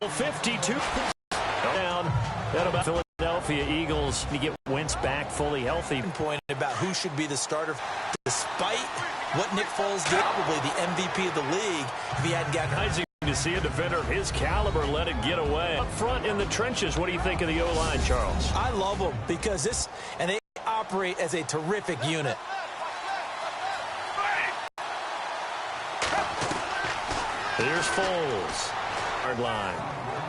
52 down at about Philadelphia Eagles to get Wentz back fully healthy. Point about who should be the starter despite what Nick Foles did, probably the MVP of the league if he hadn't gotten hurt. To see a defender of his caliber let it get away. Up front in the trenches, what do you think of the O-line, Charles? I love them because they operate as a terrific unit. Here's Foles. Hard line.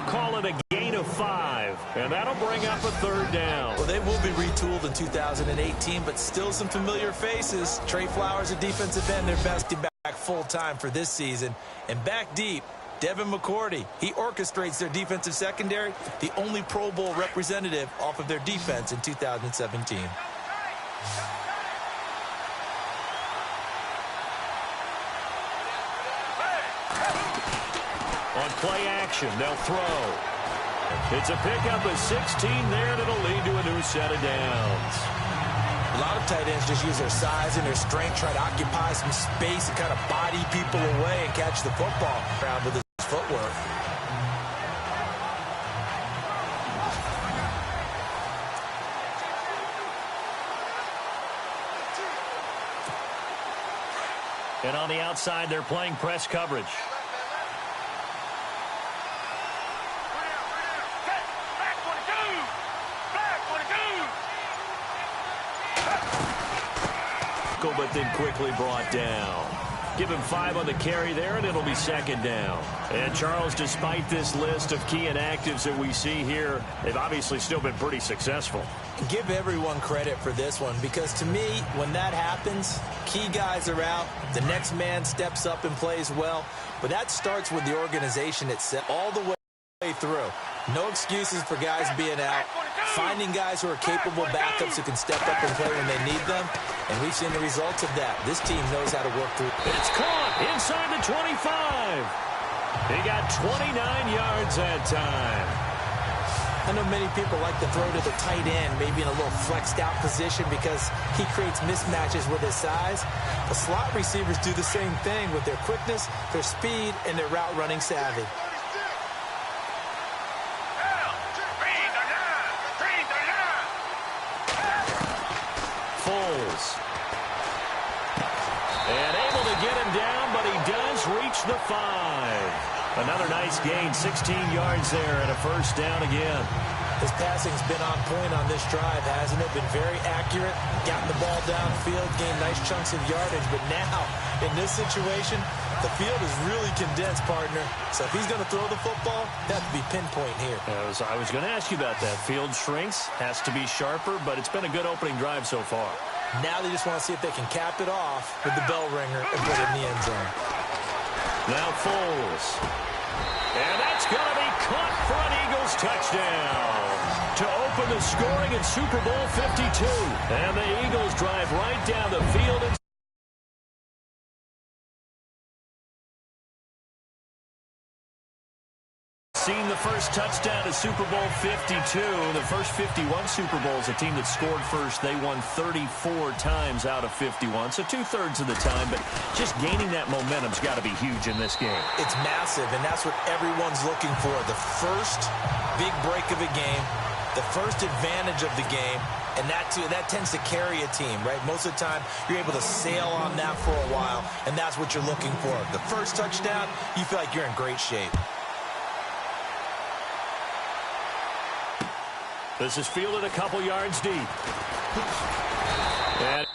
Call it a gain of 5, and that'll bring up a third down. Well, they will be retooled in 2018, but still some familiar faces. Trey Flowers, a defensive end, their best back full-time for this season. And back deep, Devin McCourty. He orchestrates their defensive secondary, the only Pro Bowl representative off of their defense in 2017. On play action, they'll throw. It's a pickup of 16 there, and it'll lead to a new set of downs. A lot of tight ends just use their size and their strength, try to occupy some space and kind of body people away and catch the football around with his footwork. And on the outside, they're playing press coverage. But then quickly brought down. Give him 5 on the carry there, and it'll be second down. And Charles, despite this list of key inactives that we see here, they've obviously still been pretty successful. Give everyone credit for this one, because to me, when that happens, key guys are out, the next man steps up and plays well, but that starts with the organization itself all the way through. No excuses for guys being out. Finding guys who are capable backups who can step up and play when they need them. And we've seen the results of that. This team knows how to work through. It's caught inside the 25. He got 29 yards that time. I know many people like to throw to the tight end, maybe in a little flexed out position because he creates mismatches with his size. The slot receivers do the same thing with their quickness, their speed, and their route running savvy. And able to get him down, but he does reach the 5. Another nice gain, 16 yards there and a first down again. His passing's been on point on this drive, hasn't it? Been very accurate, gotten the ball downfield, gained nice chunks of yardage. But now, in this situation, the field is really condensed, partner. So if he's going to throw the football, that would be pinpoint here. I was going to ask you about that. Field shrinks, has to be sharper, but it's been a good opening drive so far. Now they just want to see if they can cap it off with the bell ringer and put it in the end zone. Now Foles. And that's going to be caught for an Eagles touchdown to open the scoring in Super Bowl 52. And the Eagles drive right down the field and seen the first touchdown to Super Bowl 52. The first 51 Super Bowls, a team that scored first, they won 34 times out of 51. So 2/3 of the time, but just gaining that momentum's got to be huge in this game. It's massive, and that's what everyone's looking for. The first big break of a game, the first advantage of the game, and that tends to carry a team, right? Most of the time, you're able to sail on that for a while, and that's what you're looking for. The first touchdown, you feel like you're in great shape. This is fielded a couple yards deep. And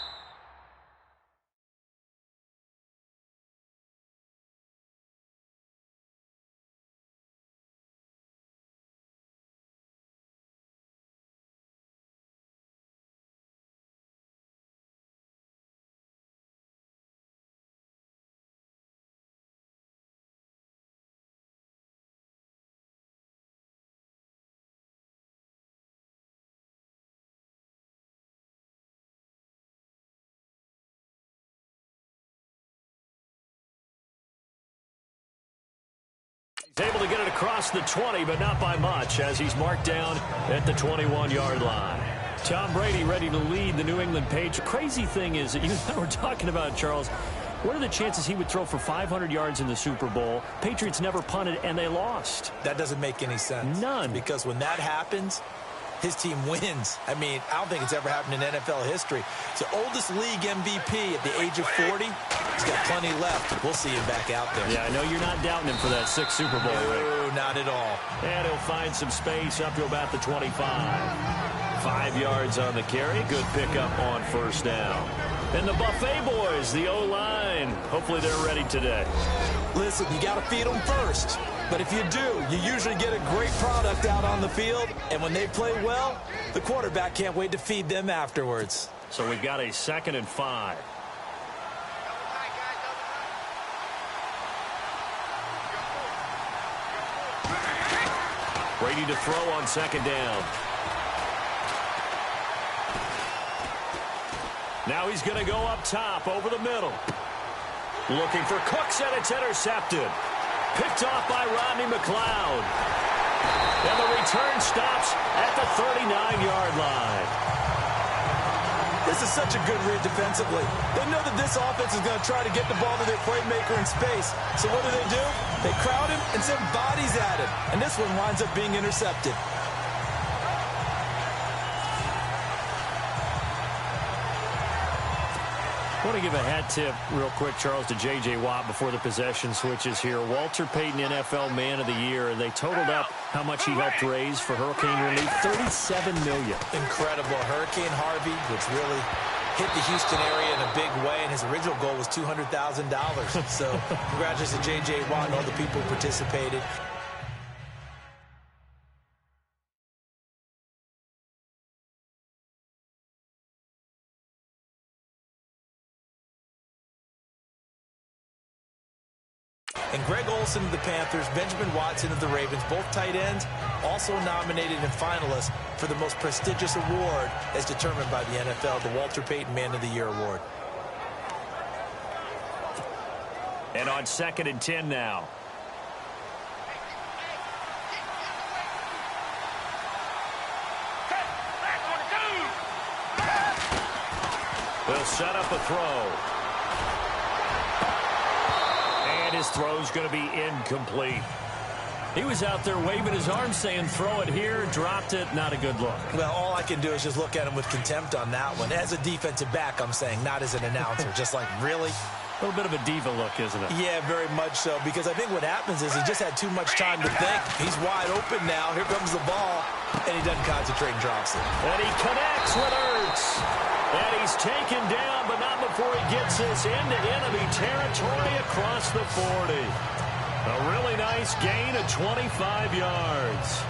he's able to get it across the 20, but not by much, as he's marked down at the 21-yard line. Tom Brady ready to lead the New England Patriots. Crazy thing is, we're talking about, Charles, What are the chances he would throw for 500 yards in the Super Bowl? Patriots never punted, and they lost. That doesn't make any sense. None. Because when that happens, his team wins. I mean, I don't think it's ever happened in NFL history. It's the oldest league MVP at the age of 40. He's got plenty left. We'll see him back out there. Yeah, I know you're not doubting him for that 6th Super Bowl ring. No, not at all. And he'll find some space up to about the 25. 5 yards on the carry. Good pickup on first down. And the Buffet boys, the O-line. Hopefully they're ready today. Listen, you got to feed them first. But if you do, you usually get a great product out on the field. And when they play well, the quarterback can't wait to feed them afterwards. So we've got a 2nd and 5. Brady to throw on 2nd down. Now he's going to go up top over the middle. Looking for Cooks, and it's intercepted. Picked off by Rodney McLeod. And the return stops at the 39-yard line. This is such a good read defensively. They know that this offense is going to try to get the ball to their playmaker in space. So what do? They crowd him and send bodies at him. And this one winds up being intercepted. I want to give a hat tip real quick, Charles, to J.J. Watt before the possession switches here. Walter Payton, NFL Man of the Year, and they totaled up how much he helped raise for hurricane relief, $37 million. Incredible. Hurricane Harvey, which really hit the Houston area in a big way, and his original goal was $200,000. So congratulations to J.J. Watt and all the people who participated. And Greg Olsen of the Panthers, Benjamin Watson of the Ravens, both tight ends, also nominated and finalists for the most prestigious award as determined by the NFL, the Walter Payton Man of the Year Award. And on 2nd and 10 now. They'll set up a throw. His throw is going to be incomplete. He was out there waving his arms saying, throw it here, dropped it, not a good look. Well, all I can do is just look at him with contempt on that one. As a defensive back, I'm saying, not as an announcer. Just like, really? A little bit of a diva look, isn't it? Yeah, very much so, because I think what happens is he just had too much time to think. He's wide open now. Here comes the ball, and he doesn't concentrate and drops it. And he connects with Ertz. And he's taken down, but not before he gets this into enemy territory across the 40. A really nice gain of 25 yards.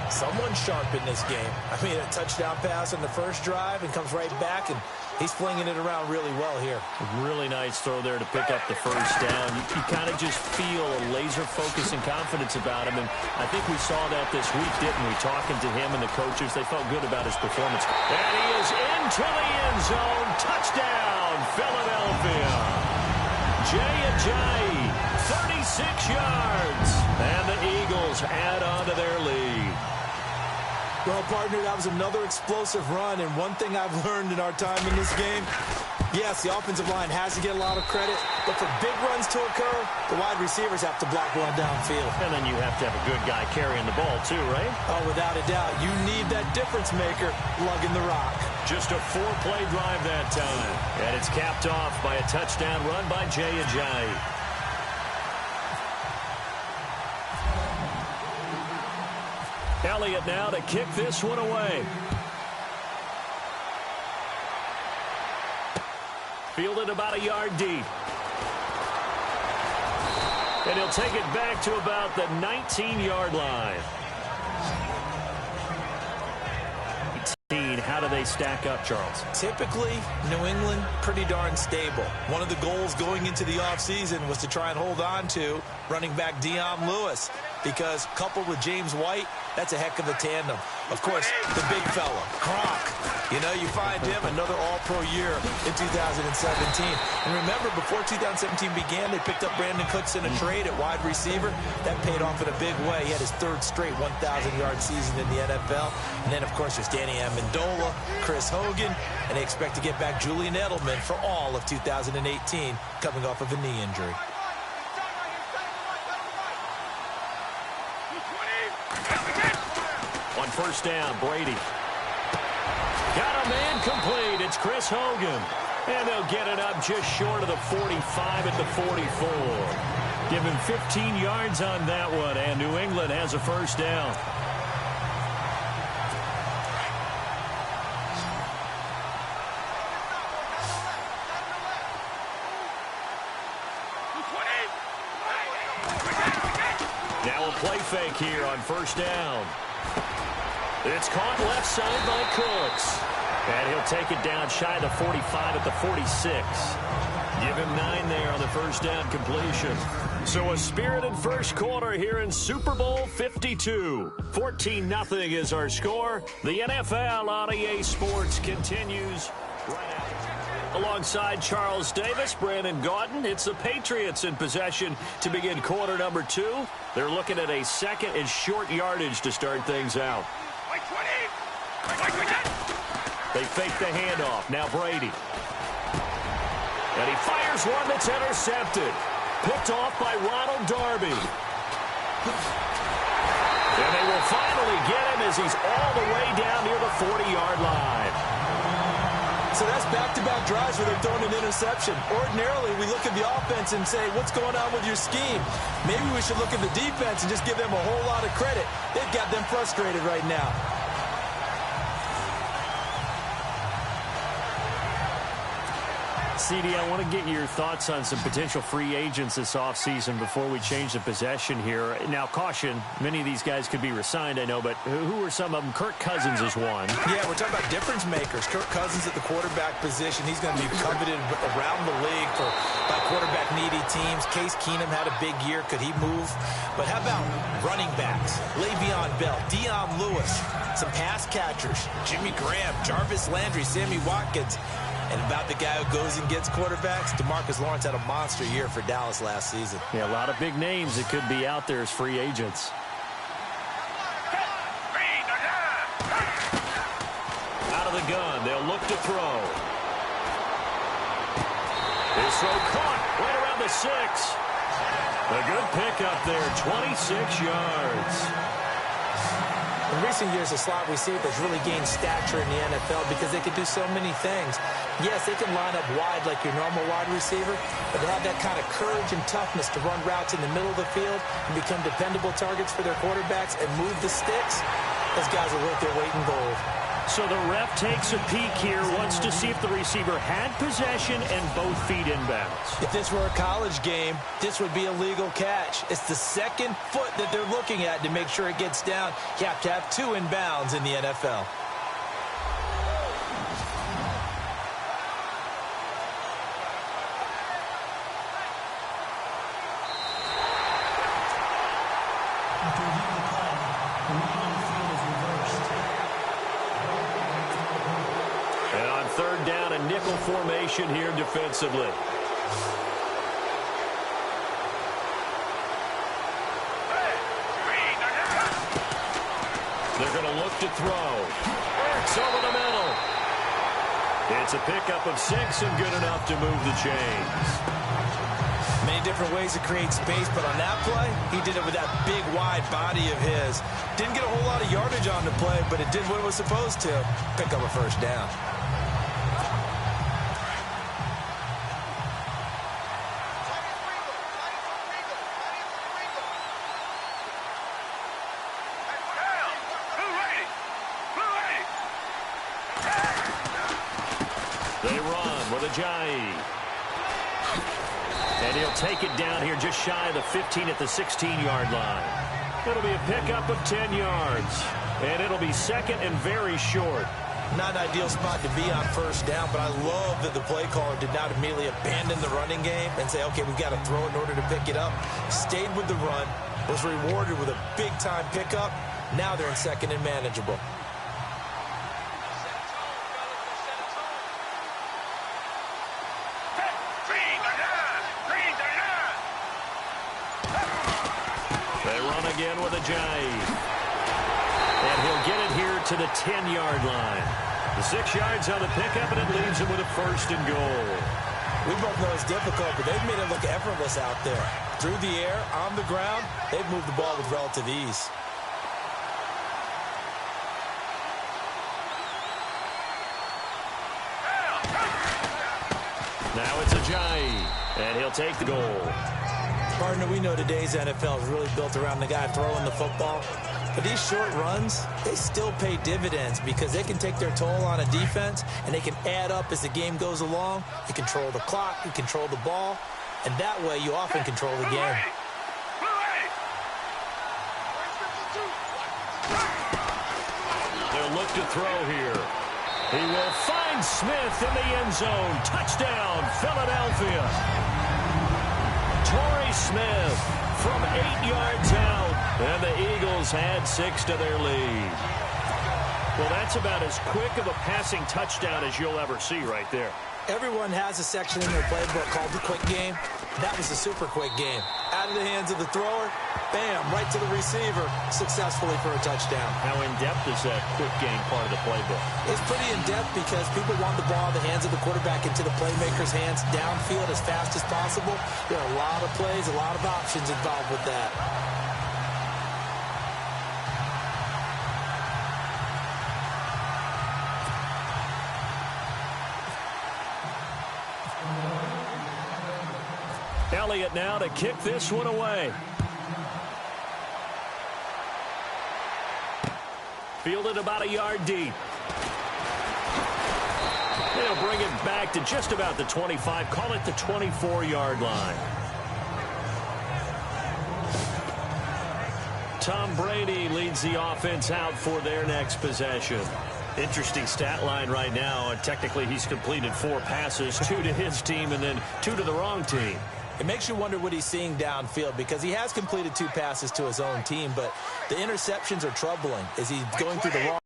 Someone sharp in this game. I mean, a touchdown pass on the first drive and comes right back, and he's flinging it around really well here. A really nice throw there to pick up the first down. You kind of just feel a laser focus and confidence about him, and I think we saw that this week, didn't we? Talking to him and the coaches, they felt good about his performance. And he is into the end zone. Touchdown, Philadelphia. Jay, 36 yards. And the Eagles add on to their lead. Well, partner, that was another explosive run, and one thing I've learned in our time in this game, yes, the offensive line has to get a lot of credit, but for big runs to occur, the wide receivers have to block one downfield. And then you have to have a good guy carrying the ball too, right? Oh, without a doubt. You need that difference maker lugging the rock. Just a 4-play drive that time. And it's capped off by a touchdown run by Jay. Elliott now to kick this one away. Fielded about a yard deep. And he'll take it back to about the 19-yard line. How do they stack up, Charles? Typically, New England, pretty darn stable. One of the goals going into the offseason was to try and hold on to running back Dion Lewis. because coupled with James White, that's a heck of a tandem. Of course, the big fella, Gronk. You know, you find him another all-pro year in 2017. And remember, before 2017 began, they picked up Brandon Cooks in a trade at wide receiver. That paid off in a big way. He had his third straight 1,000-yard season in the NFL. And then, of course, there's Danny Amendola, Chris Hogan, and they expect to get back Julian Edelman for all of 2018, coming off of a knee injury. On first down, Brady. Got a man complete. It's Chris Hogan. And they'll get it up just short of the 45 at the 44. Give him 15 yards on that one, and New England has a first down. Now a play fake here on first down. It's caught left side by Cooks. And he'll take it down shy of the 45 at the 46. Give him 9 there on the first down completion. So a spirited first quarter here in Super Bowl 52. 14-0 is our score. The NFL on EA Sports continues right after. Alongside Charles Davis, Brandon Gaudin, it's the Patriots in possession to begin quarter number 2. They're looking at a second and short yardage to start things out. They fake the handoff. Now Brady. And he fires one that's intercepted. Picked off by Ronald Darby. And they will finally get him as he's all the way down near the 40-yard line. So that's back-to-back drives where they're throwing an interception. Ordinarily, we look at the offense and say, what's going on with your scheme? Maybe we should look at the defense and just give them a whole lot of credit. They've got them frustrated right now. CD, I want to get your thoughts on some potential free agents this offseason before we change the possession here. Now, caution, many of these guys could be re-signed, I know, but who are some of them? Kirk Cousins is one. Yeah, we're talking about difference makers. Kirk Cousins at the quarterback position. He's going to be coveted around the league by quarterback-needy teams. Case Keenum had a big year. Could he move? But how about running backs? Le'Veon Bell, Dion Lewis, some pass catchers, Jimmy Graham, Jarvis Landry, Sammy Watkins. And about the guy who goes and gets quarterbacks, DeMarcus Lawrence had a monster year for Dallas last season. Yeah, a lot of big names that could be out there as free agents. Out of the gun, they'll look to throw. His throw caught right around the 6. A good pickup there, 26 yards. In recent years, the slot receivers really gained stature in the NFL because they could do so many things. Yes, they can line up wide like your normal wide receiver, but they have that kind of courage and toughness to run routes in the middle of the field and become dependable targets for their quarterbacks and move the sticks. Those guys are worth their weight in gold. So the ref takes a peek here, wants to see if the receiver had possession and both feet inbounds. If this were a college game, this would be a legal catch. It's the second foot that they're looking at to make sure it gets down. You have to have 2 inbounds in the NFL. Third down, a nickel formation here defensively. They're going to look to throw. It's over the middle. It's a pickup of 6 and good enough to move the chains. Many different ways to create space, but on that play, he did it with that big, wide body of his. Didn't get a whole lot of yardage on the play, but it did what it was supposed to. Pick up a first down. They run with Ajayi. And he'll take it down here just shy of the 15 at the 16-yard line. It'll be a pickup of 10 yards. And it'll be second and very short. Not an ideal spot to be on first down, but I love that the play caller did not immediately abandon the running game and say, okay, we've got to throw it in order to pick it up. Stayed with the run, was rewarded with a big-time pickup. Now they're in second and manageable. They run again with a jive. And he'll get it here to the 10-yard line. The 6 yards on the pickup, and it leaves him with a first and goal. We both know it's difficult, but they've made it look effortless out there. Through the air, on the ground, they've moved the ball with relative ease. Now it's Ajayi, and he'll take the goal. Partner, we know today's NFL is really built around the guy throwing the football. But these short runs, they still pay dividends because they can take their toll on a defense, and they can add up as the game goes along. You control the clock, you control the ball, and that way you often control the game. They'll look to throw here. He will find Smith in the end zone. Touchdown, Philadelphia. Torrey Smith from 8 yards out, and the Eagles add 6 to their lead. Well, that's about as quick of a passing touchdown as you'll ever see right there. Everyone has a section in their playbook called the quick game. That was a super quick game. Out of the hands of the thrower, bam, right to the receiver, successfully for a touchdown. How in-depth is that quick game part of the playbook? It's pretty in-depth because people want the ball in the hands of the quarterback into the playmaker's hands downfield as fast as possible. There are a lot of plays, a lot of options involved with that. Elliott now to kick this one away. Fielded about a yard deep. They'll bring it back to just about the 25. Call it the 24-yard line. Tom Brady leads the offense out for their next possession. Interesting stat line right now. Technically, he's completed 4 passes, 2 to his team and then 2 to the wrong team. It makes you wonder what he's seeing downfield because he has completed 2 passes to his own team, but the interceptions are troubling. Is he going through the wrong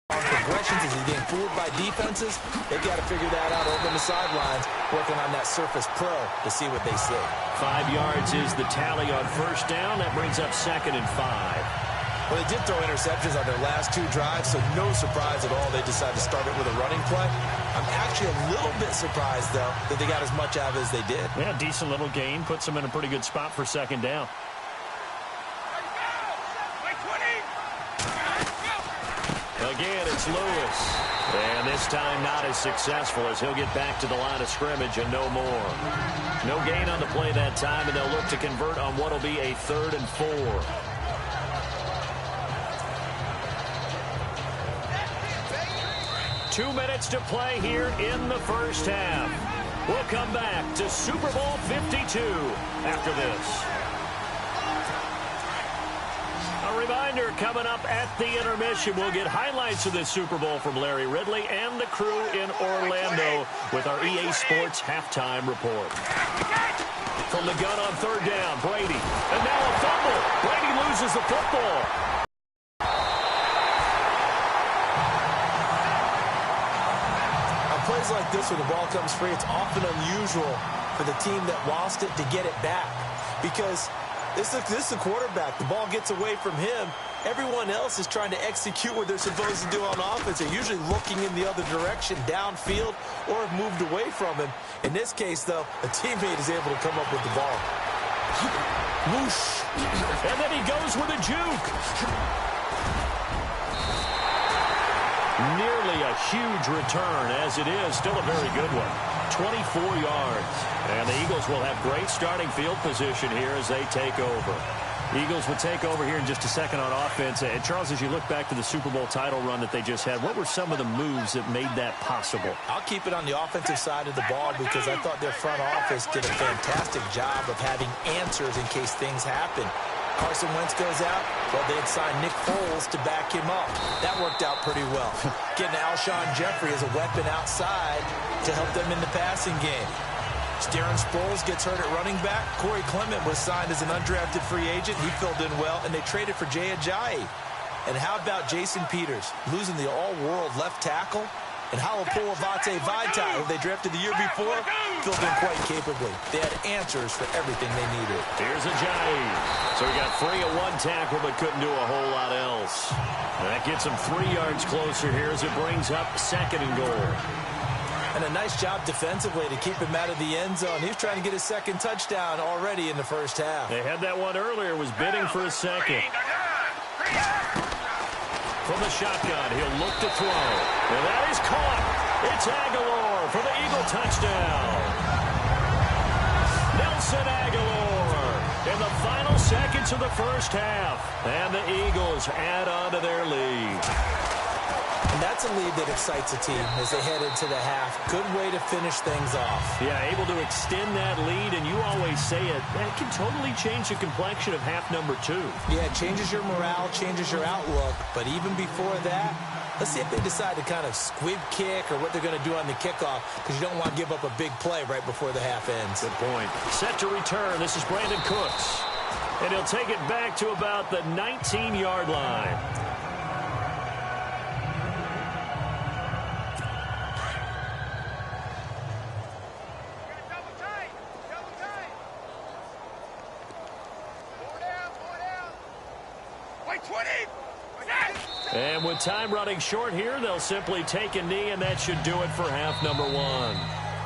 progressions? Is he getting fooled by defenses? They've got to figure that out over on the sidelines, working on that Surface Pro to see what they see. 5 yards is the tally on first down. That brings up 2nd and 5. Well, they did throw interceptions on their last 2 drives, so no surprise at all they decided to start it with a running play. I'm actually a little bit surprised, though, that they got as much out of it as they did. Yeah, decent little gain. Puts them in a pretty good spot for 2nd down. Again, it's Lewis. And this time not as successful as he'll get back to the line of scrimmage and no more. No gain on the play that time, and they'll look to convert on what will be a 3rd and 4. 2 minutes to play here in the first half. We'll come back to Super Bowl 52 after this. A reminder coming up at the intermission, we'll get highlights of this Super Bowl from Larry Ridley and the crew in Orlando with our EA Sports halftime report. From the gun on 3rd down, Brady. And now a fumble. Brady loses the football. Plays like this where the ball comes free, it's often unusual for the team that lost it to get it back because this is the quarterback. The ball gets away from him. Everyone else is trying to execute what they're supposed to do on offense. They're usually looking in the other direction, downfield, or have moved away from him. In this case, though, a teammate is able to come up with the ball. Whoosh. And then he goes with a juke. Nearly a huge return, as it is. Still a very good one. 24 yards. And the Eagles will have great starting field position here as they take over. Eagles will take over here in just a second on offense. And Charles, as you look back to the Super Bowl title run that they just had, what were some of the moves that made that possible? I'll keep it on the offensive side of the ball because I thought their front office did a fantastic job of having answers in case things happen. Carson Wentz goes out. Well, they had signed Nick Foles to back him up. That worked out pretty well. Getting Alshon Jeffrey as a weapon outside to help them in the passing game. Darren Sproles gets hurt at running back. Corey Clement was signed as an undrafted free agent. He filled in well, and they traded for Jay Ajayi. And how about Jason Peters, losing the all-world left tackle? And Halapoulivaati Vaitai, who they drafted the year before, filled in quite capably. They had answers for everything they needed. Here's Ajayi. So he got free of one tackle, but couldn't do a whole lot else. And that gets him 3 yards closer here as it brings up 2nd and goal. And a nice job defensively to keep him out of the end zone. He was trying to get his 2nd touchdown already in the first half. They had that one earlier, was bidding for a second. From the shotgun, he'll look to throw. And that is caught. It's Aguilar for the Eagle touchdown. Nelson Aguilar in the final seconds of the first half. And the Eagles add on to their lead. And that's a lead that excites a team as they head into the half. Good way to finish things off. Yeah, able to extend that lead, and you always say it, that can totally change the complexion of half number 2. Yeah, it changes your morale, changes your outlook. But even before that, let's see if they decide to kind of squib kick or what they're going to do on the kickoff, because you don't want to give up a big play right before the half ends. Good point. Set to return. This is Brandon Cooks. And he'll take it back to about the 19-yard line. And with time running short here, they'll simply take a knee, and that should do it for half number 1.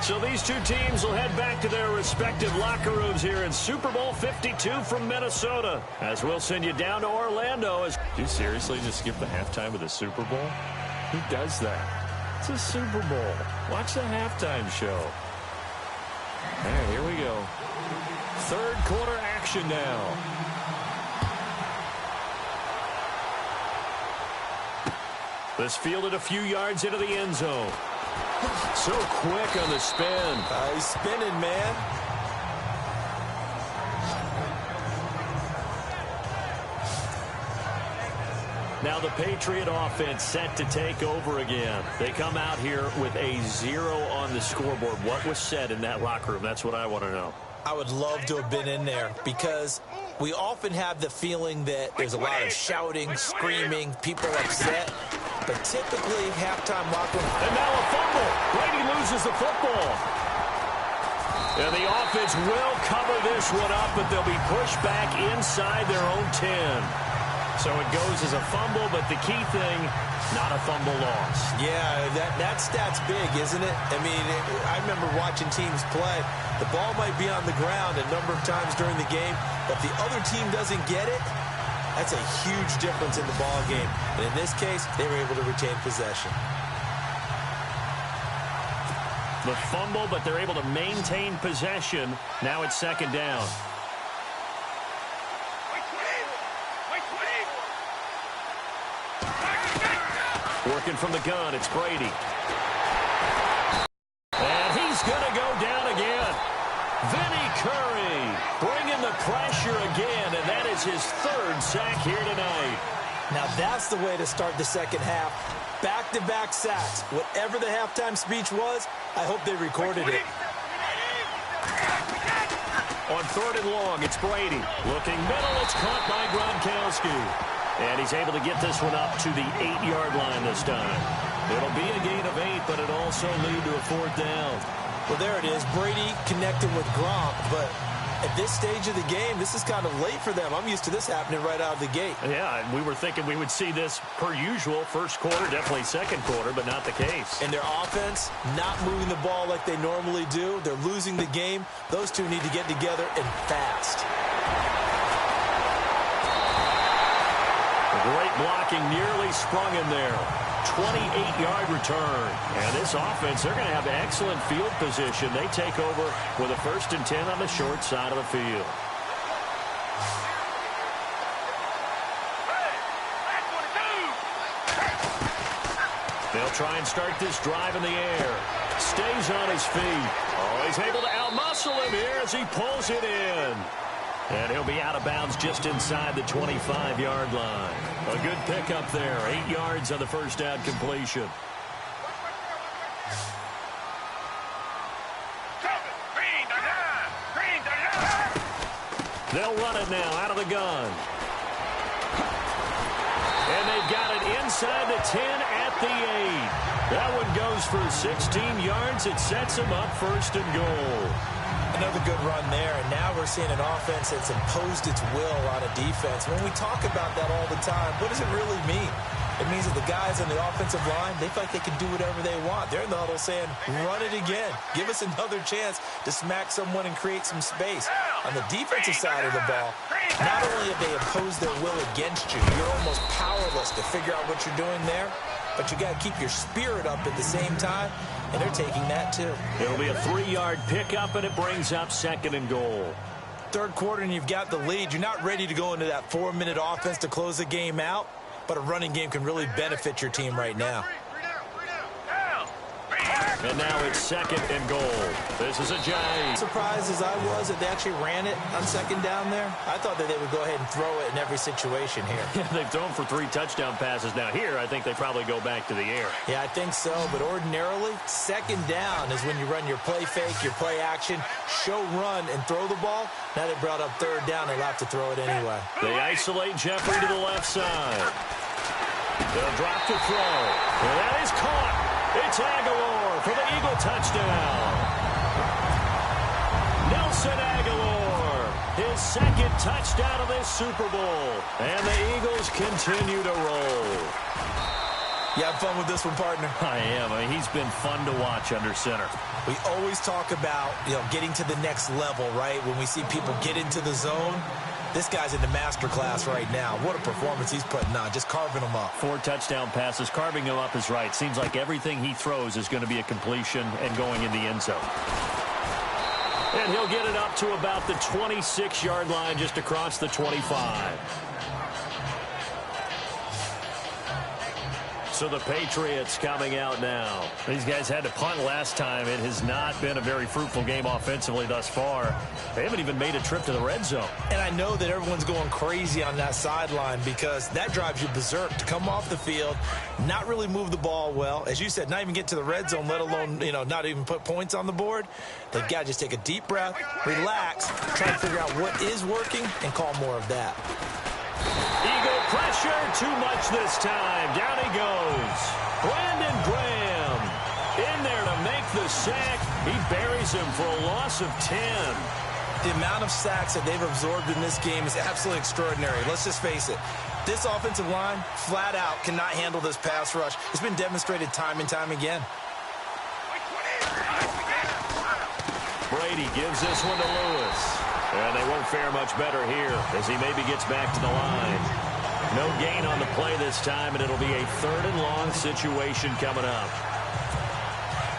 So these two teams will head back to their respective locker rooms here in Super Bowl 52 from Minnesota. As we'll send you down to Orlando. Did you seriously just skip the halftime of the Super Bowl? Who does that? It's a Super Bowl. Watch the halftime show. All right, here we go. 3rd quarter action now. This fielded a few yards into the end zone. So quick on the spin. He's spinning, man. Now the Patriot offense set to take over again. They come out here with a 0 on the scoreboard. What was said in that locker room? That's what I want to know. I would love to have been in there, because we often have the feeling that there's a lot of shouting, screaming, people upset. But typically, halftime locker room. And now a fumble. Brady loses the football. And the offense will cover this one up, but they'll be pushed back inside their own 10. So it goes as a fumble, but the key thing, not a fumble loss. Yeah, that stat's big, isn't it? I mean, I remember watching teams play. The ball might be on the ground a number of times during the game, but if the other team doesn't get it, that's a huge difference in the ball game. And in this case, they were able to retain possession. The fumble, but they're able to maintain possession. Now it's 2nd down. Working from the gun, it's Brady. And he's going to go down again. Vinny Curry bringing the pressure again, and that is his 3rd sack here tonight. Now that's the way to start the second half. Back-to-back sacks. Whatever the halftime speech was, I hope they recorded it. On 3rd and long, it's Brady. Looking middle, it's caught by Gronkowski. And he's able to get this one up to the 8-yard line this time. It'll be a gain of 8, but it'll also lead to a 4th down. Well, there it is. Brady connecting with Gronk, but at this stage of the game, this is kind of late for them. I'm used to this happening right out of the gate. Yeah, we were thinking we would see this per usual. First quarter, definitely second quarter, but not the case. And their offense not moving the ball like they normally do. They're losing the game. Those two need to get together and fast. Great blocking, nearly sprung him there. 28-yard return. And this offense, they're going to have excellent field position. They take over with a 1st and 10 on the short side of the field. They'll try and start this drive in the air. Stays on his feet. Oh, he's able to outmuscle him here as he pulls it in. And he'll be out of bounds just inside the 25-yard line. A good pickup there. 8 yards on the first down completion. They'll run it now out of the gun. And they've got it inside the 10 at the 8. That one goes for 16 yards. It sets them up first and goal. Another good run there, and now we're seeing an offense that's imposed its will on a defense. When we talk about that all the time, what does it really mean? It means that the guys on the offensive line, they feel like they can do whatever they want. They're in the huddle saying, run it again. Give us another chance to smack someone and create some space. On the defensive side of the ball, not only have they imposed their will against you, you're almost powerless to figure out what you're doing there, but you got to keep your spirit up at the same time, and they're taking that too. It'll be a 3-yard pickup, and it brings up second and goal. Third quarter, and you've got the lead. You're not ready to go into that 4-minute offense to close the game out, but a running game can really benefit your team right now. And now it's second and goal. This is a giant. Surprised as I was that they actually ran it on second down there. I thought that they would go ahead and throw it in every situation here. Yeah, they've thrown for 3 touchdown passes. Now here, I think they probably go back to the air. Yeah, I think so. But ordinarily, second down is when you run your play fake, your play action, show run, and throw the ball. Now they brought up third down. They'll have to throw it anyway. They isolate Jeffrey to the left side. They'll drop to throw. And that is caught. It's Aguilar for the Eagle touchdown. Nelson Aguilar, his second touchdown of this Super Bowl. And the Eagles continue to roll. You have fun with this one, partner? I am. I mean, he's been fun to watch under center. We always talk about, getting to the next level, right? When we see people get into the zone. This guy's in the master class right now. What a performance he's putting on, just carving them up. 4 touchdown passes. Carving them up is right. Seems like everything he throws is going to be a completion and going in the end zone. And he'll get it up to about the 26-yard line, just across the 25. So the Patriots coming out now. These guys had to punt last time. It has not been a very fruitful game offensively thus far. They haven't even made a trip to the red zone. And I know that everyone's going crazy on that sideline because that drives you berserk to come off the field, not really move the ball well. As you said, not even get to the red zone, let alone, not even put points on the board. They've got to just take a deep breath, relax, try to figure out what is working, and call more of that. Eagle pressure, too much this time. Down he goes. Brandon Graham in there to make the sack. He buries him for a loss of 10. The amount of sacks that they've absorbed in this game is absolutely extraordinary. Let's just face it. This offensive line, flat out, cannot handle this pass rush. It's been demonstrated time and time again. Brady gives this one to Lewis. And they won't fare much better here as he maybe gets back to the line. No gain on the play this time, and it'll be a 3rd and long situation coming up.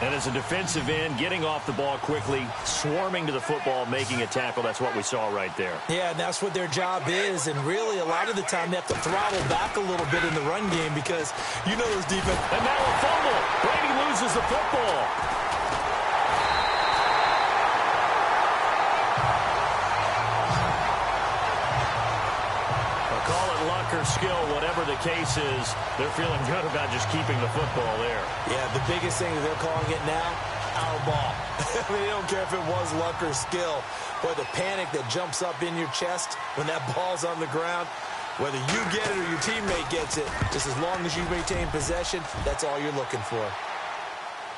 And as a defensive end, getting off the ball quickly, swarming to the football, making a tackle, that's what we saw right there. Yeah, and that's what their job is. And really, a lot of the time, they have to throttle back a little bit in the run game because those defense. And now a fumble. Brady loses the football. Or skill, whatever the case is, they're feeling good about just keeping the football there. Yeah, the biggest thing that they're calling it now, our ball. I mean, they don't care if it was luck or skill. Boy, the panic that jumps up in your chest when that ball's on the ground, whether you get it or your teammate gets it, just as long as you maintain possession, that's all you're looking for.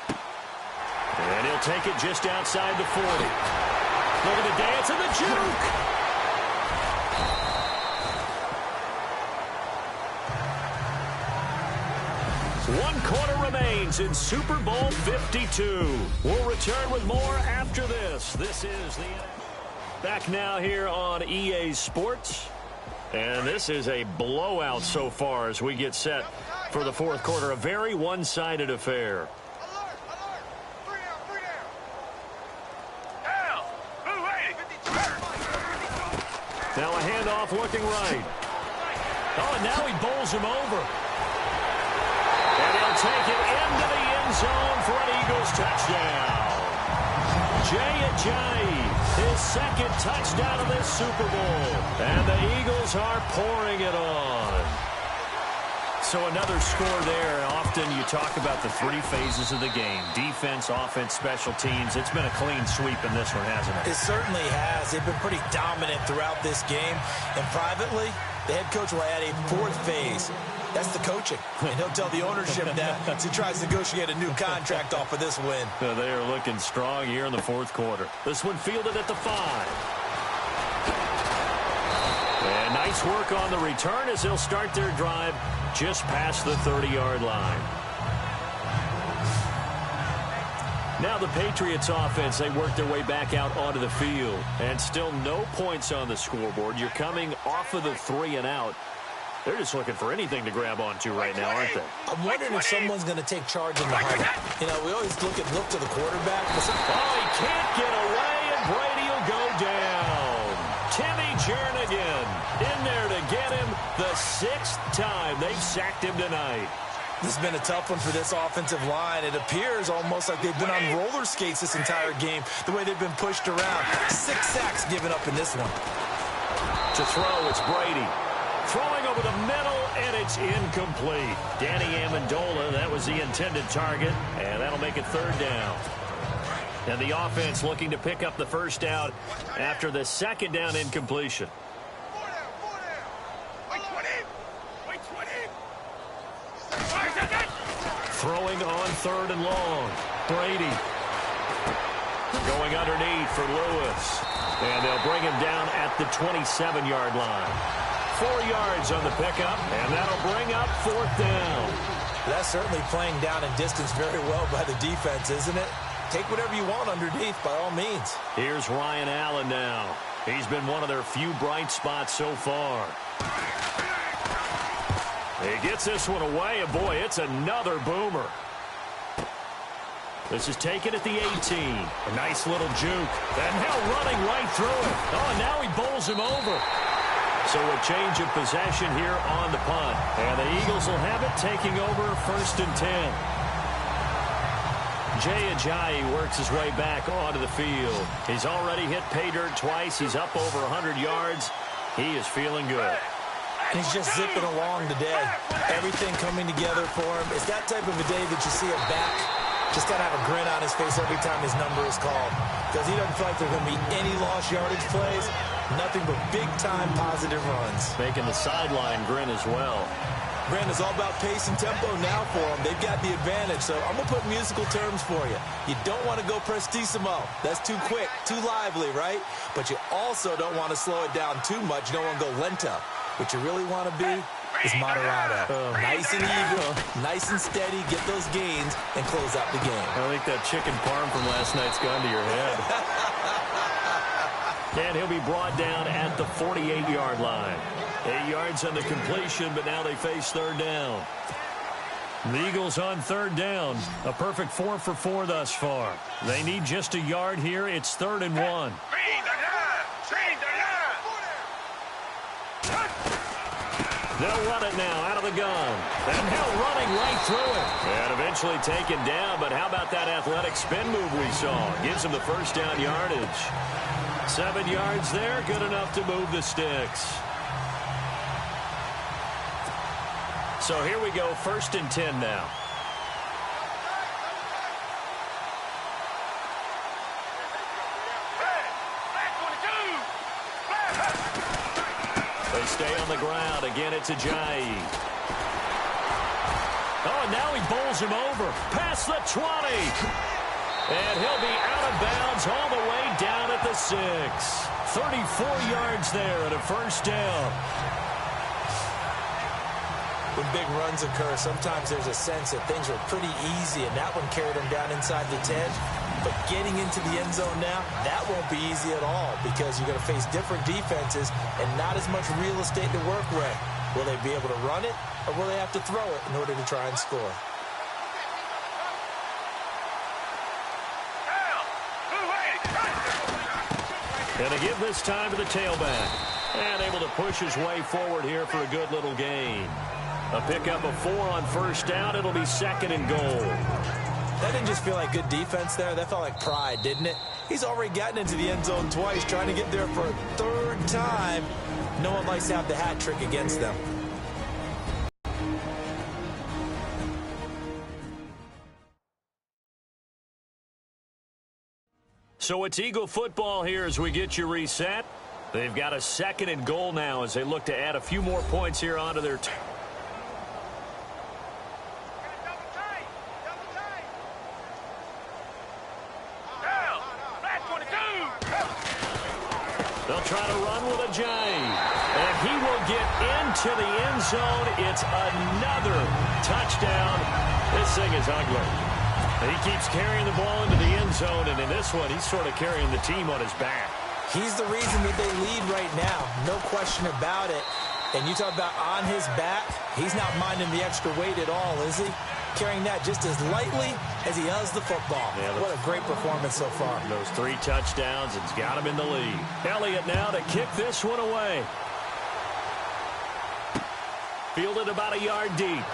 And he'll take it just outside the 40. Look at the dance and the juke. 1 quarter remains in Super Bowl 52. We'll return with more after this. This is the back now here on EA Sports. And this is a blowout so far as we get set for the 4th quarter. A very one-sided affair. Now a handoff looking right. Oh, and now he bowls him over. And he'll take it into the end zone for an Eagles touchdown. Jay Ajayi, his 2nd touchdown of this Super Bowl. And the Eagles are pouring it on. So So another score there. Often you talk about the three phases of the game: defense, offense, special teams. It's been a clean sweep in this one, hasn't it? It certainly has. They've been pretty dominant throughout this game. And privately, the head coach will add a fourth phase. That's the coaching. And he'll tell the ownership that as he tries to negotiate a new contract off of this win. They are looking strong here in the fourth quarter. This one fielded at the 5. And nice work on the return as they'll start their drive just past the 30-yard line. Now the Patriots offense, they work their way back out onto the field. And still no points on the scoreboard. You're coming off of the 3 and out. They're just looking for anything to grab onto right now, aren't they? I'm wondering if someone's going to take charge in the huddle. You know, we always look to the quarterback. Oh, he can't get away, and Brady will go down. Timmy Jernigan in there to get him the 6th time they've sacked him tonight. This has been a tough one for this offensive line. It appears almost like they've been on roller skates this entire game, the way they've been pushed around. 6 sacks given up in this one. To throw, it's Brady. Throwing over the middle, and it's incomplete. Danny Amendola, that was the intended target, and that'll make it 3rd down. And the offense looking to pick up the first down after the 2nd down incompletion. Throwing on 3rd and long. Brady going underneath for Lewis. And they'll bring him down at the 27-yard line. 4 yards on the pickup, and that'll bring up 4th down. That's certainly playing down in distance very well by the defense, isn't it? Take whatever you want underneath, by all means. Here's Ryan Allen now. He's been one of their few bright spots so far. He gets this one away, and boy, it's another boomer. This is taken at the 18. A nice little juke. And now running right through it. Oh, and now he bowls him over. So a change of possession here on the punt. And the Eagles will have it, taking over 1st and 10. Jay Ajayi works his way back onto the field. He's already hit pay dirt twice. He's up over 100 yards. He is feeling good. He's just zipping along today. Everything coming together for him. It's that type of a day that you see a back just got to have a grin on his face every time his number is called. Because he doesn't feel like there are going to be any lost yardage plays. Nothing but big-time positive runs. Making the sideline grin as well. Brandon, it's all about pace and tempo now for them. They've got the advantage, so I'm going to put musical terms for you. You don't want to go prestissimo. That's too quick, too lively, right? But you also don't want to slow it down too much. You don't want to go lento. What you really want to be is moderato. Nice and even, nice and steady, get those gains, and close out the game. I think that chicken parm from last night's gone to your head. And he'll be brought down at the 48-yard line. 8 yards on the completion, but now they face 3rd down. The Eagles on 3rd down. A perfect 4 for 4 thus far. They need just a yard here. It's 3rd and 1. They'll run it now out of the gun. And Hill running right through it. And eventually taken down, but how about that athletic spin move we saw? Gives him the first down yardage. 7 yards there, good enough to move the sticks. So here we go, 1st and 10 now. They stay on the ground. Again, it's Ajayi. Oh, and now he bowls him over. Past the 20. And he'll be out of bounds all the way down at the 6. 34 yards there at a first down. When big runs occur, sometimes there's a sense that things were pretty easy, and that one carried him down inside the 10. But getting into the end zone now, that won't be easy at all because you're going to face different defenses and not as much real estate to work with. Will they be able to run it, or will they have to throw it in order to try and score? And they give this time to the tailback. And able to push his way forward here for a good little gain. A pickup of 4 on first down. It'll be 2nd and goal. That didn't just feel like good defense there. That felt like pride, didn't it? He's already gotten into the end zone twice, trying to get there for a 3rd time. No one likes to have the hat trick against them. So it's Eagle football here as we get you reset. They've got a 2nd and goal now as they look to add a few more points here onto their team. They'll try to run with a J. And he will get into the end zone. It's another touchdown. This thing is ugly. And he keeps carrying the ball into the end zone. And in this one, he's sort of carrying the team on his back. He's the reason that they lead right now. No question about it. And you talk about on his back, he's not minding the extra weight at all, is he? Carrying that just as lightly as he does the football. Yeah, what a great performance so far. Those 3 touchdowns, it's got him in the lead. Elliott now to kick this one away. Fielded about a yard deep.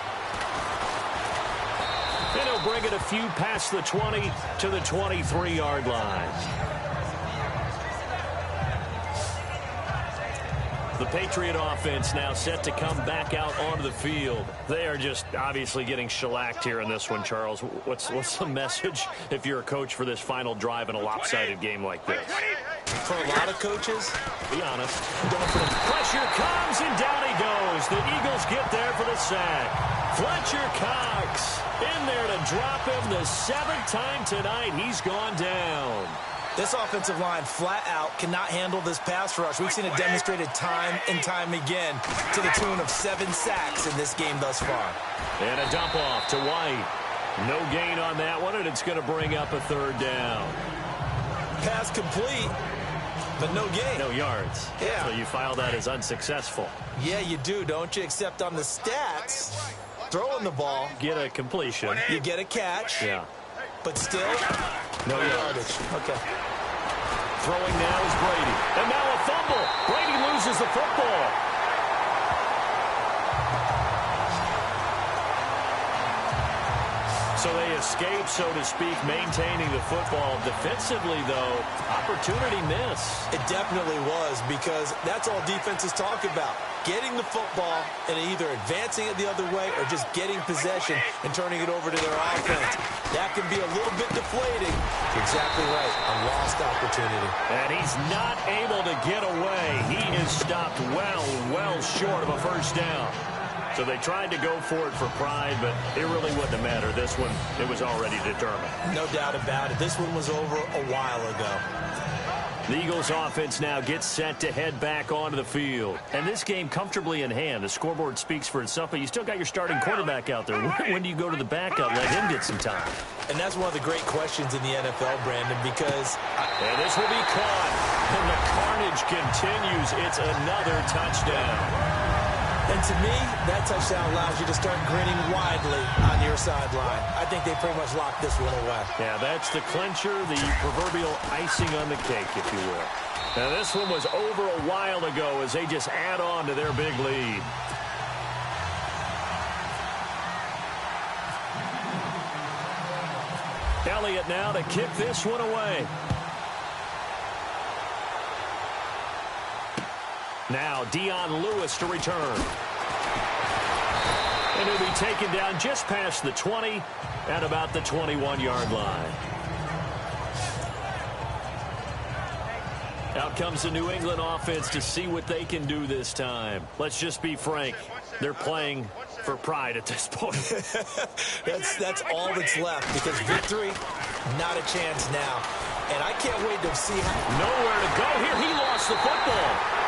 And he'll bring it a few past the 20 to the 23-yard line. The Patriot offense now set to come back out onto the field. They are just obviously getting shellacked here in this one, Charles. What's the message if you're a coach for this final drive in a lopsided game like this? For a lot of coaches, be honest. Pressure comes, and down he goes. The Eagles get there for the sack. Fletcher Cox in there to drop him the 7th time tonight. He's gone down. This offensive line flat out cannot handle this pass rush. We've seen it demonstrated time and time again to the tune of 7 sacks in this game thus far. And a dump off to White. No gain on that one, and it's going to bring up a 3rd down. Pass complete, but no gain. No yards. Yeah. So you file that as unsuccessful. Yeah, you do, don't you? Except on the stats, throwing the ball. Get a completion. You get a catch. Yeah. But still, no yardage. Okay. Throwing now is Brady. And now a fumble. Brady loses the football. So they escape, so to speak, maintaining the football. Defensively, though, opportunity miss. It definitely was, because that's all defenses talk about. Getting the football and either advancing it the other way or just getting possession and turning it over to their offense. That can be a little bit deflating. Exactly right. A lost opportunity. And he's not able to get away. He is stopped well short of a 1st down. So they tried to go for it for pride, but it really wouldn't have mattered. This one, it was already determined. No doubt about it. This one was over a while ago. The Eagles offense now gets set to head back onto the field. And this game comfortably in hand. The scoreboard speaks for itself, but you still got your starting quarterback out there. When do you go to the backup? Let him get some time. And that's one of the great questions in the NFL, Brandon, because... And this will be caught. And the carnage continues. It's another touchdown. And to me, that touchdown allows you to start grinning widely on your sideline. I think they pretty much locked this one away. Yeah, that's the clincher, the proverbial icing on the cake, if you will. Now, this one was over a while ago as they just add on to their big lead. Elliott now to kick this one away. Now, Dion Lewis to return. And he'll be taken down just past the 20 at about the 21-yard line. Out comes the New England offense to see what they can do this time. Let's just be frank. They're playing for pride at this point. that's all that's left, because victory, not a chance now. And I can't wait to see how... Nowhere to go here. He lost the football.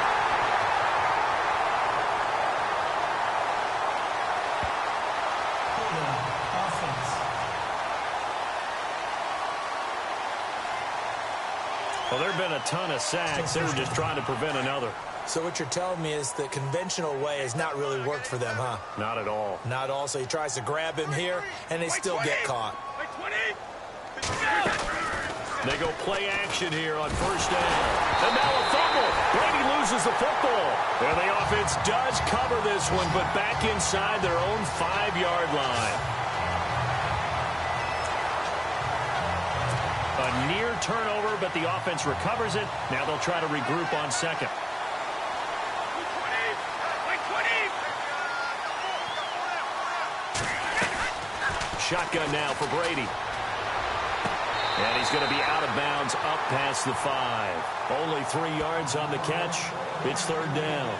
Well, there have been a ton of sacks. They were just trying to prevent another. So what you're telling me is the conventional way has not really worked for them, huh? Not at all. Not at all. So he tries to grab him here, and they still get caught. They go play action here on 1st down. And now a fumble. Brady loses the football. And the offense does cover this one, but back inside their own 5-yard line. A near turnover, but the offense recovers it. Now they'll try to regroup on 2nd. Shotgun now for Brady. And he's going to be out of bounds up past the 5. Only 3 yards on the catch. It's third down.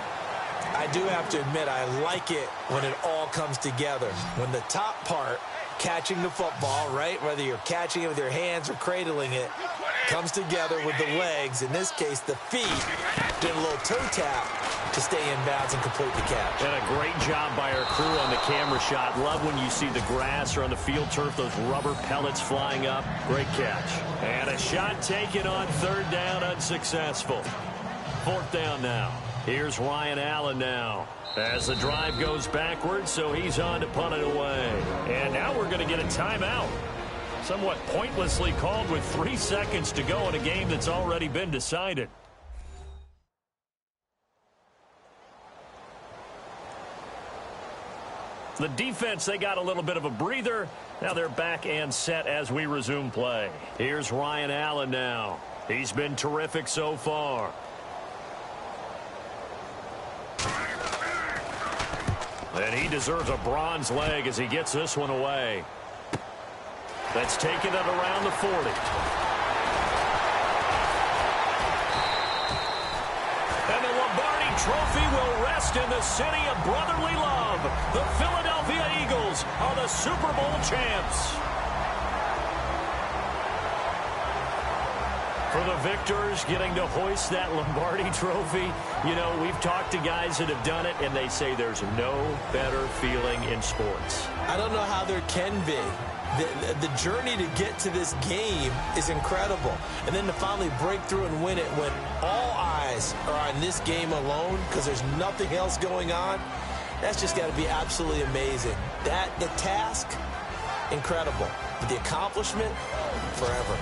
I do have to admit, I like it when it all comes together. When the top part, catching the football, right, whether you're catching it with your hands or cradling it, comes together with the legs, in this case the feet, doing a little toe tap to stay in bounds and complete the catch. And a great job by our crew on the camera shot. Love when you see the grass or on the field turf, those rubber pellets flying up. Great catch. And a shot taken on third down, unsuccessful. Fourth down now. Here's Ryan Allen now as the drive goes backwards, so he's on to punt it away. And now we're going to get a timeout. Somewhat pointlessly called with 3 seconds to go in a game that's already been decided. The defense, they got a little bit of a breather. Now they're back and set as we resume play. Here's Ryan Allen now. He's been terrific so far. And he deserves a bronze leg as he gets this one away. That's taken it around the 40. And the Lombardi Trophy will rest in the city of brotherly love. The Philadelphia Eagles are the Super Bowl champs. For the victors getting to hoist that Lombardi Trophy, you know, we've talked to guys that have done it, and they say there's no better feeling in sports. I don't know how there can be. The journey to get to this game is incredible. And then to finally break through and win it when all eyes are on this game alone because there's nothing else going on, that's just got to be absolutely amazing. The task, incredible. But the accomplishment, forever.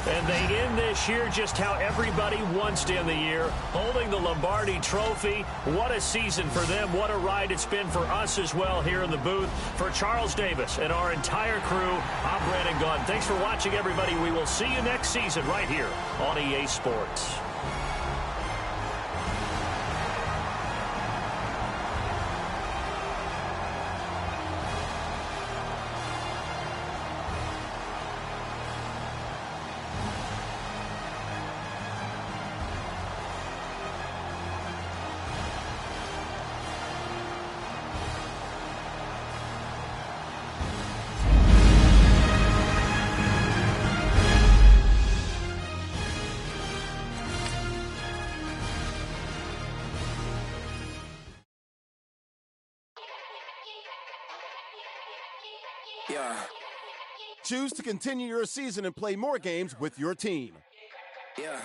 And they end this year just how everybody wants to end the year, holding the Lombardi Trophy. What a season for them. What a ride it's been for us as well here in the booth. For Charles Davis and our entire crew, I'm Brandon Gunn. Thanks for watching, everybody. We will see you next season right here on EA Sports. Yeah. Choose to continue your season and play more games with your team. Yeah.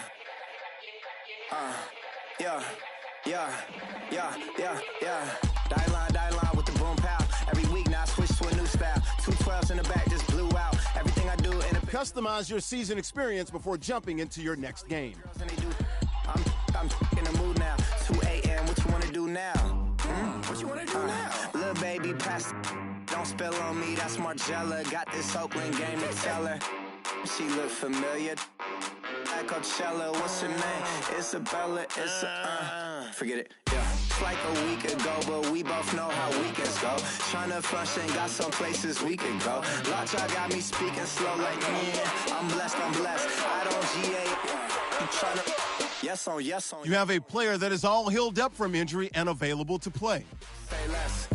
Die line with the boom pow. Every week now I switch to a new style. 212s in the back just blew out. Everything I do in a Customize your season experience before jumping into your next game. I'm in the mood now. 2 a.m. What you want to do now? What you want to do now? Little baby, pass. Don't spill on me, that's Margella. Got this Oakland game to tell her. She look familiar. Like Coachella, what's her name? Isabella, forget it, yeah. It's like a week ago, but we both know how weekends go. Tryna function, got some places we could go. Lot y'all got me speaking slow like, yeah, I'm blessed. I don't GA, you tryna, yes on. You have a player that is all healed up from injury and available to play. Say less.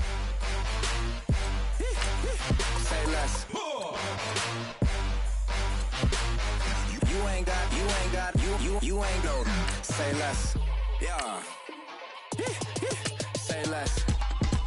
You ain't go. Say less. Yeah. Say less.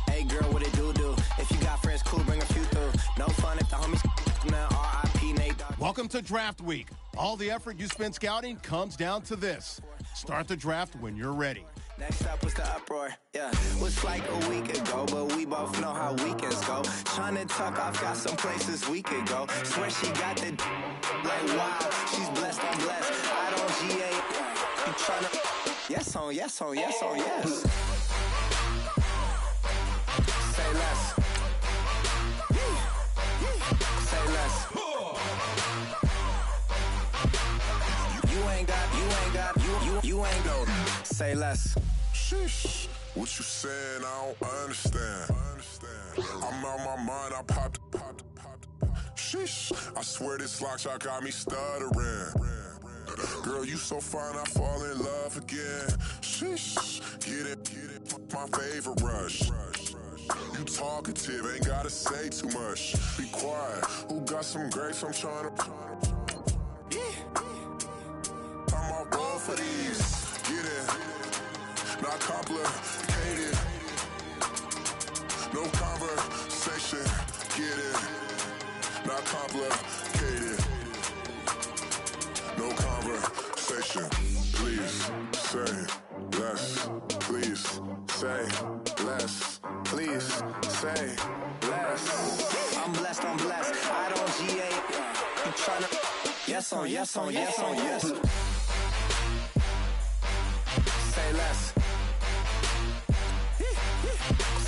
Hey girl, what it do? If you got friends, cool, bring a few through. No fun if the homies now R.I.P. Nate Dogg. Welcome to Draft Week. All the effort you spend scouting comes down to this. Start the draft when you're ready. Next up was the uproar, yeah. Was like a week ago, but we both know how weekends go. Tryna tuck off, got some places we could go. Swear she got the like wow, she's blessed, I'm blessed. I don't GA, you tryna, on yes, on yes, on yes. Say less. Say less. You ain't got, say less. Sheesh. What you saying? I don't understand. I'm out my mind. I popped. Sheesh. I swear this lock shot got me stuttering. Girl, you so fine, I fall in love again. Sheesh. Get it. My favorite rush. You talkative, ain't gotta say too much. Be quiet. Who got some grapes? I'm trying to. I'm all roll for these. Get it. Not complicated. No conversation. Get it. Not complicated. No conversation. Please say less. Please say less. Please say less. I'm blessed. I don't GA. I'm tryna. Yes on yes on yes on yes. Say less.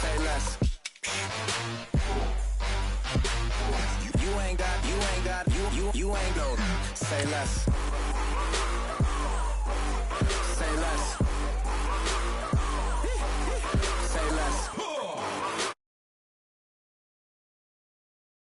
Say less. You ain't got, you ain't got. Say less. Say less.